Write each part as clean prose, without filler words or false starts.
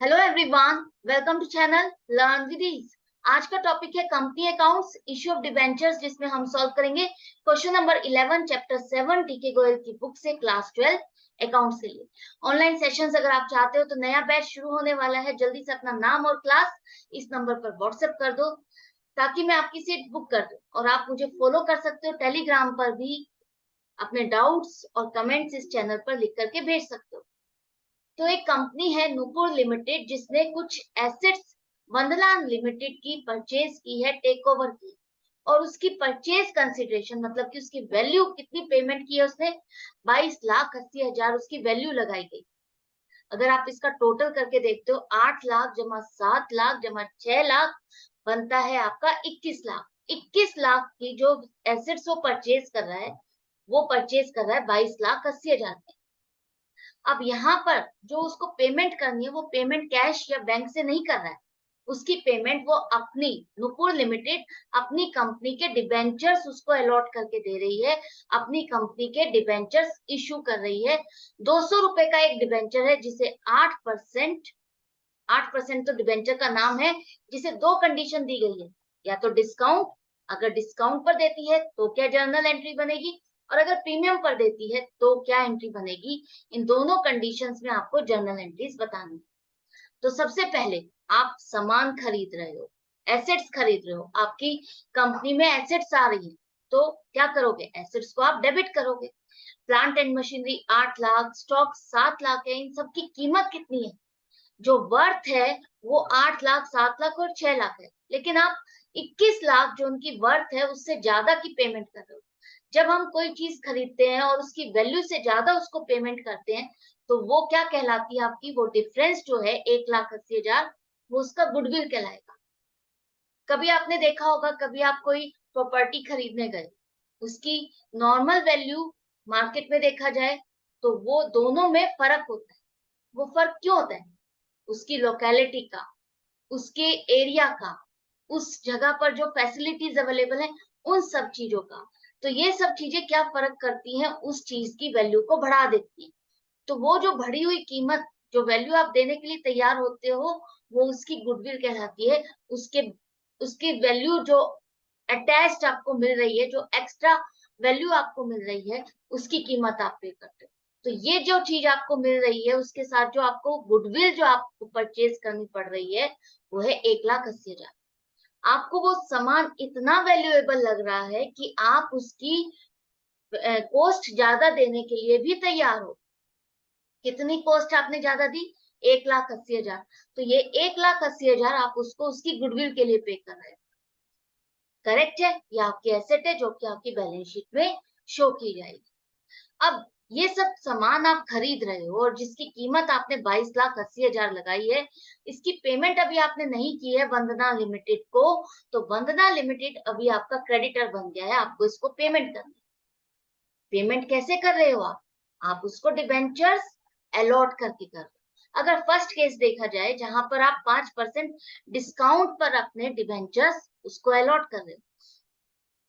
Hello everyone, welcome to channel learn with ease. आज का topic है company accounts, issue of debentures, जिसमें हम सॉल्व करेंगे क्वेश्चन नंबर 11 चैप्टर 7 टीके गोयल की बुक से क्लास 12 अकाउंट्स के लिए। ऑनलाइन सेशंस अगर आप चाहते हो तो नया बैच शुरू होने वाला है। जल्दी से अपना नाम और क्लास इस नंबर पर व्हाट्सएप कर दो ताकि मैं आपकी सीट बुक कर दूं। और आप मुझे फॉलो कर सकते हो टेलीग्राम पर भी। अपने डाउट्स और कमेंट्स इस चैनल पर लिख करके भेज सकते हो। तो एक कंपनी है नूपुर लिमिटेड, जिसने कुछ एसेट्स वंदलान लिमिटेड की परचेज की है, टेक ओवर की। और उसकी परचेज कंसिडरेशन मतलब कि उसकी वैल्यू कितनी पेमेंट की है उसने, 22,80,000 उसकी वैल्यू लगाई गई। अगर आप इसका टोटल करके देखते हो, 8 लाख जमा 7 लाख जमा 6 लाख बनता है आपका 21 लाख। 21 लाख की जो एसेट्स वो परचेज कर रहा है, वो परचेज कर रहा है 22,80,000 में। अब यहाँ पर जो उसको पेमेंट करनी है, वो पेमेंट कैश या बैंक से नहीं कर रहा है। उसकी पेमेंट वो अपनी नुपुर लिमिटेड अपनी कंपनी के डिबेंचर्स उसको अलॉट करके दे रही है। अपनी कंपनी के डिबेंचर्स इशू कर रही है। 200 रुपए का एक डिबेंचर है जिसे 8% तो डिबेंचर का नाम है, जिसे दो कंडीशन दी गई है। या तो डिस्काउंट, अगर डिस्काउंट पर देती है तो क्या जर्नल एंट्री बनेगी, और अगर प्रीमियम पर देती है तो क्या एंट्री बनेगी। इन दोनों कंडीशंस में आपको जर्नल एंट्रीज बतानी है। तो सबसे पहले आप सामान खरीद रहे हो, एसेट्स खरीद रहे हो, आपकी कंपनी में एसेट्स आ रही है, तो क्या करोगे, एसेट्स को आप डेबिट करोगे। Plant and machinery 8 lakh, stock 7 lakh है। इन सबकी कीमत कितनी है, जो वर्थ है वो 8 लाख, 7 लाख और 6 लाख है। लेकिन आप 21 लाख जो उनकी वर्थ है उससे ज्यादा की पेमेंट कर रहे हो। जब हम कोई चीज खरीदते हैं और उसकी वैल्यू से ज्यादा उसको पेमेंट करते हैं, तो वो क्या कहलाती है आपकी, वो डिफरेंस जो है 1,80,000, वो उसका गुडविल कहलाएगा। कभी आपने देखा होगा, कभी आप कोई प्रॉपर्टी खरीदने गए, उसकी नॉर्मल वैल्यू मार्केट में देखा जाए तो वो दोनों में फर्क होता है। वो फर्क क्यों होता है, उसकी लोकेलिटी का, उसके एरिया का, उस जगह पर जो फैसिलिटीज अवेलेबल है, उन सब चीजों का। तो ये सब चीजें क्या फर्क करती हैं, उस चीज की वैल्यू को बढ़ा देती हैं। तो वो जो बढ़ी हुई कीमत, जो वैल्यू आप देने के लिए तैयार होते हो, वो उसकी गुडविल कहलाती है। उसके उसकी वैल्यू जो अटैच्ड आपको मिल रही है, जो एक्स्ट्रा वैल्यू आपको मिल रही है, उसकी कीमत आप पे करते हो। तो ये जो चीज आपको मिल रही है, उसके साथ जो आपको गुडविल जो आपको परचेज करनी पड़ रही है, वो है 1,80,000। आपको वो सामान इतना वैल्यूएबल लग रहा है कि आप उसकी कॉस्ट ज्यादा देने के लिए भी तैयार हो। कितनी कॉस्ट आपने ज्यादा दी, 1,80,000। तो ये 1,80,000 आप उसको उसकी गुडविल के लिए पे कर रहे हैं। करेक्ट है, ये आपकी एसेट है जो कि आपकी बैलेंस शीट में शो की जाएगी। अब ये सब सामान आप खरीद रहे हो और जिसकी कीमत आपने 22,80,000 लगाई है, इसकी पेमेंट अभी आपने नहीं की है वंदना लिमिटेड को। तो वंदना लिमिटेड अभी आपका क्रेडिटर बन गया है, आपको इसको पेमेंट करनी है। पेमेंट कैसे कर रहे हो आप उसको डिबेंचर्स अलॉट करके कर रहे हो। अगर फर्स्ट केस देखा जाए, जहां पर आप 5% डिस्काउंट पर अपने डिबेंचर्स उसको अलॉट कर रहे हो,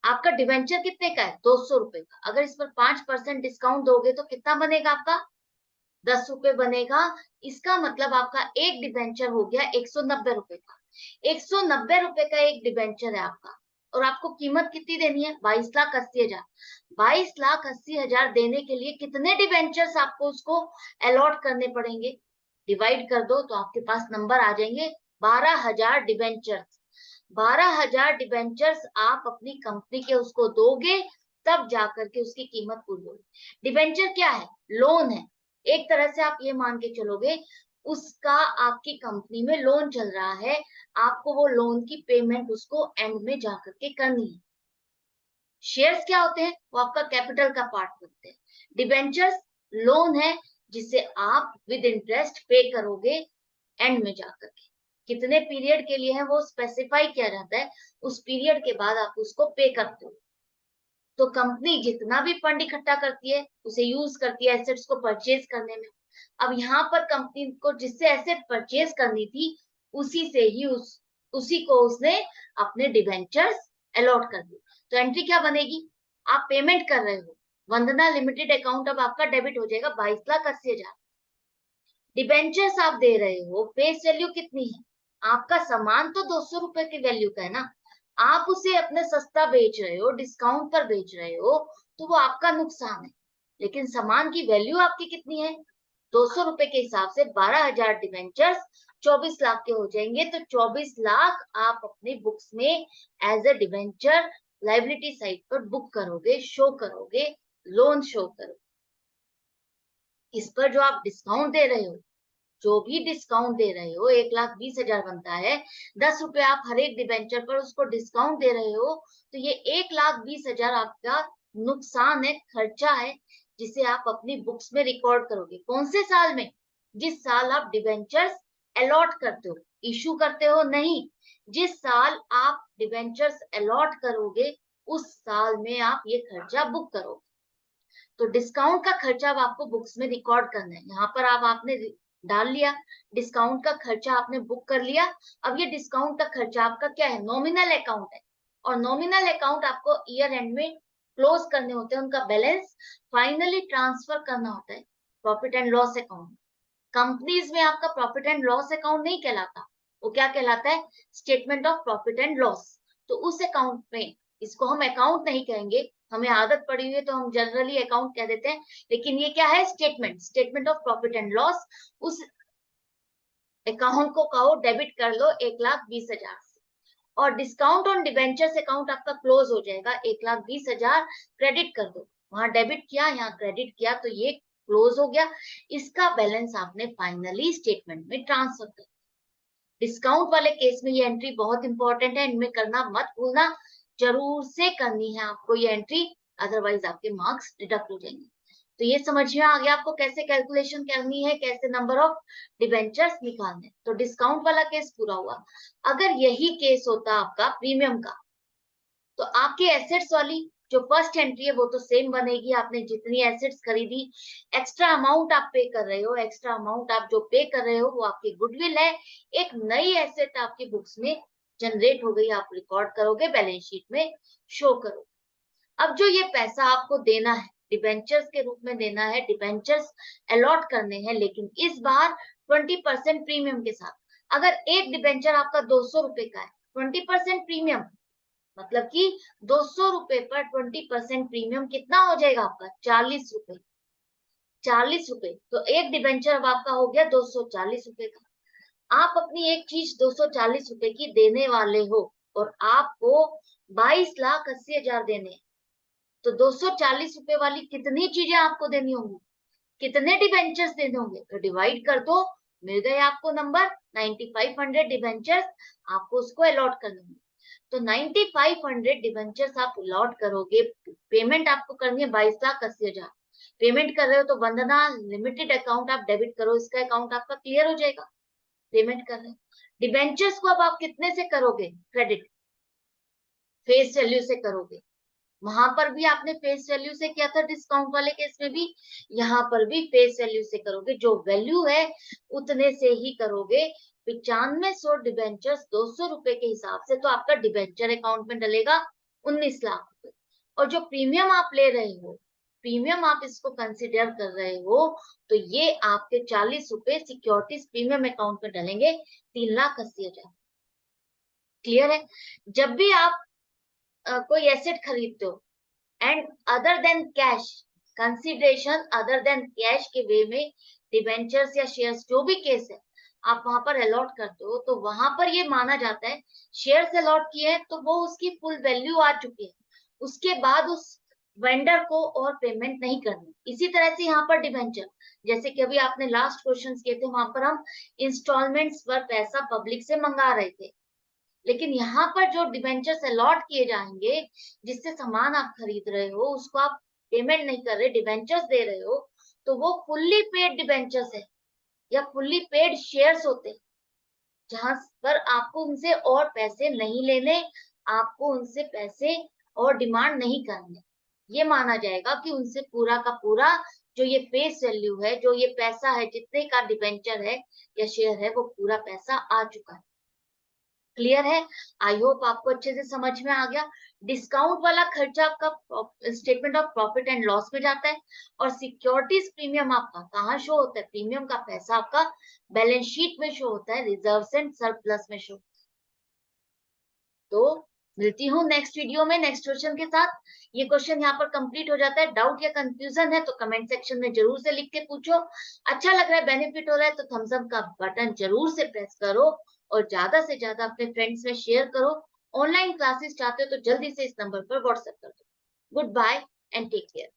आपका डिबेंचर कितने का है, 200 रुपए का। अगर इस पर 5% डिस्काउंट दोगे तो कितना बनेगा आपका, 10 रुपए बनेगा। इसका मतलब आपका एक डिबेंचर हो गया 190 रुपए का। 190 रुपए का एक डिबेंचर है आपका, और आपको कीमत कितनी देनी है, 22,80,000। 22,80,000 देने के लिए कितने डिबेंचर्स आपको उसको अलॉट करने पड़ेंगे, डिवाइड कर दो तो आपके पास नंबर आ जाएंगे, 12,000 डिबेंचर्स। 12,000 डिबेंचर्स आप अपनी कंपनी के उसको दोगे, तब जाकर के उसकी कीमत पूरी होगी। डिबेंचर क्या है, लोन है। एक तरह से आप ये मान के चलोगे, उसका आपकी कंपनी में लोन चल रहा है, आपको वो लोन की पेमेंट उसको एंड में जाकर के करनी है। शेयर्स क्या होते हैं, वो आपका कैपिटल का पार्ट होते हैं। डिबेंचर्स लोन है, जिसे आप विद इंटरेस्ट पे करोगे एंड में जाकर के। कितने पीरियड के लिए है वो स्पेसिफाई किया जाता है, उस पीरियड के बाद आप उसको पे करते हो। तो कंपनी जितना भी फंड इकट्ठा करती है, उसे यूज करती है एसेट्स को परचेज करने में। अब यहाँ पर कंपनी को जिससे एसेट परचेज करनी थी, उसी से ही उसी को उसने अपने डिबेंचर्स अलॉट कर दी। तो एंट्री क्या बनेगी, आप पेमेंट कर रहे हो, वंदना लिमिटेड अकाउंट अब आपका डेबिट हो जाएगा 22,80,000। डिबेंचर्स आप दे रहे हो, फेस वैल्यू कितनी है? आपका सामान तो 200 रुपए की वैल्यू का है ना, आप उसे अपने सस्ता बेच रहे हो, डिस्काउंट पर बेच रहे हो, तो वो आपका नुकसान है। लेकिन सामान की वैल्यू आपकी कितनी है? 200 रुपए के हिसाब से 12,000 डिबेंचर्स 24 लाख के हो जाएंगे। तो 24 लाख आप अपनी बुक्स में as a debenture liability side पर बुक करोगे, शो करोगे, लोन शो करोगे। इस पर जो आप डिस्काउंट दे रहे हो, जो भी डिस्काउंट दे रहे हो, 1,20,000 बनता है, 10 रुपए आप हर एक डिबेंचर पर उसको डिस्काउंट दे रहे हो, तो ये 1,20,000 आपका नुकसान है, खर्चा है, जिसे आप अपनी बुक्स में रिकॉर्ड करोगे। कौन से साल में? जिस साल आप डिबेंचर्स अलॉट करते हो, इशू करते हो नहीं, जिस साल आप डिबेंचर्स अलॉट करोगे उस साल में आप ये खर्चा बुक करोगे। तो डिस्काउंट का खर्चा अब आपको बुक्स में रिकॉर्ड करना है। यहाँ पर आप आपने डाल लिया, डिस्काउंट का खर्चा आपने बुक कर लिया। अब ये डिस्काउंट का खर्चा आपका क्या है? नॉमिनल अकाउंट है, और नॉमिनल अकाउंट आपको ईयर एंड में क्लोज करने होते हैं, उनका बैलेंस फाइनली ट्रांसफर करना होता है profit and loss account. Companies में आपका प्रॉफिट एंड लॉस अकाउंट नहीं कहलाता, वो क्या कहलाता है? Statement of profit and loss. तो उस अकाउंट में, इसको हम अकाउंट नहीं कहेंगे, हमें आदत पड़ी हुई है तो हम जनरली अकाउंट कह देते हैं, लेकिन ये क्या है? Statement, statement of profit and loss. उस अकाउंट को कहो डेबिट कर लो 1,20,000 से, और डिस्काउंट ऑन डिबेंचर्स अकाउंट आपका क्लोज हो जाएगा। 1,20,000 क्रेडिट कर दो, वहां डेबिट किया, यहाँ क्रेडिट किया, तो ये क्लोज हो गया। इसका बैलेंस आपने फाइनली स्टेटमेंट में ट्रांसफर कर। डिस्काउंट वाले केस में ये एंट्री बहुत इंपॉर्टेंट है, इनमें करना मत भूलना, जरूर से करनी है आपको ये एंट्री, अदरवाइज आपके मार्क्स डिडक्ट हो जाएंगे। तो ये समझ में आ गया आपको कैसे कैलकुलेशन करनी है, कैसे नंबर ऑफ डिबेंचर्स निकालने। तो डिस्काउंट वाला केस पूरा हुआ। अगर यही केस होता आपका प्रीमियम का, तो आपके एसेट्स वाली जो फर्स्ट एंट्री है वो तो सेम बनेगी, आपने जितनी एसेट्स खरीदी, एक्स्ट्रा अमाउंट आप पे कर रहे हो, एक्स्ट्रा अमाउंट आप जो पे कर रहे हो वो आपकी गुडविल है, एक नई एसेट आपकी बुक्स में जनरेट हो गई, आप रिकॉर्ड करोगे, बैलेंस शीट में शो करोगे। अब जो ये पैसा आपको देना है, डिबेंचर्स के रूप में देना है, डिबेंचर्स अलॉट करने हैं, लेकिन इस बार 20% प्रीमियम के साथ। अगर एक डिबेंचर आपका 200 रुपए का है, 20% प्रीमियम, मतलब कि 200 रुपए पर 20% प्रीमियम कितना हो जाएगा आपका? 40 रुपए। 40 रुपए, तो एक डिबेंचर अब आपका हो गया 240 रुपए का। आप अपनी एक चीज 240 रुपए की देने वाले हो, और आपको 22,80,000 देने हैं, तो 240 रुपए वाली कितनी चीजें आपको देनी होंगी? कितने डिबेंचर्स देने होंगे? तो डिवाइड कर दो, मिल गए आपको नंबर 9,500 डिबेंचर्स, आपको उसको अलॉट करने होंगे। तो 9,500 डिबेंचर्स आप अलॉट करोगे, पेमेंट आपको करनी है 22,80,000। पेमेंट कर रहे हो तो वंदना लिमिटेड अकाउंट आप डेबिट करो, इसका अकाउंट आपका क्लियर हो जाएगा, पेमेंट कर रहे हो। डिबेंचर्स को अब आप कितने से करोगे क्रेडिट? फेस वैल्यू से करोगे। वहां पर भी आपने फेस वैल्यू से किया था डिस्काउंट वाले केस में भी, यहाँ पर भी फेस वैल्यू से करोगे, जो वैल्यू है उतने से ही करोगे। 9500 डिबेंचर्स 200 रुपए के हिसाब से, तो आपका डिबेंचर अकाउंट में डलेगा 19 लाख रुपए। और जो प्रीमियम आप ले रहे हो, प्रीमियम आप इसको कंसिडर कर रहे हो, तो ये आपके 40 रुपए सिक्योरिटीज प्रीमियम अकाउंट में डलेंगे, 3,80,000। क्लियर है? जब भी आप कोई एसेट खरीदते हो, and other than cash consideration, other than cash के वे में डिबेंचर्स या शेयर्स, जो भी केस है, आप वहां पर अलॉट करते हो, तो वहां पर ये माना जाता है शेयर्स अलॉट किए हैं तो वो उसकी फुल वैल्यू आ चुकी है, उसके बाद उस वेंडर को और पेमेंट नहीं करनी। इसी तरह से यहाँ पर डिबेंचर, जैसे कि अभी आपने लास्ट क्वेश्चन किए थे, वहां पर हम इंस्टॉलमेंट्स पर पैसा पब्लिक से मंगा रहे थे, लेकिन यहाँ पर जो डिबेंचर्स अलॉट किए जाएंगे, जिससे सामान आप खरीद रहे हो, उसको आप पेमेंट नहीं कर रहे, डिबेंचर्स दे रहे हो, तो वो फुल्ली पेड डिबेंचर्स है या फुल्ली पेड शेयर्स होते हैं, जहां पर आपको उनसे और पैसे नहीं लेने, आपको उनसे पैसे और डिमांड नहीं करने। ये माना जाएगा कि उनसे पूरा का पूरा जो ये फेस वैल्यू है, जो ये पैसा है, जितने का डिबेंचर है या शेयर है, वो पूरा पैसा आ चुका है। क्लियर है? आई होप आपको अच्छे से समझ में आ गया। डिस्काउंट वाला खर्चा आपका statement of profit and loss में जाता है, और सिक्योरिटीज प्रीमियम आपका कहाँ शो होता है? प्रीमियम का पैसा आपका बैलेंस शीट में शो होता है, रिजर्व्स एंड सरप्लस में शो। तो मिलती हूँ नेक्स्ट वीडियो में नेक्स्ट क्वेश्चन के साथ। ये क्वेश्चन यहाँ पर कंप्लीट हो जाता है। डाउट या कंफ्यूजन है तो कमेंट सेक्शन में जरूर से लिख के पूछो। अच्छा लग रहा है, बेनिफिट हो रहा है तो थम्स अप का बटन जरूर से प्रेस करो, और ज्यादा से ज्यादा अपने फ्रेंड्स में शेयर करो। ऑनलाइन क्लासेस चाहते हो तो जल्दी से इस नंबर पर व्हाट्सएप कर दो। Goodbye and take care.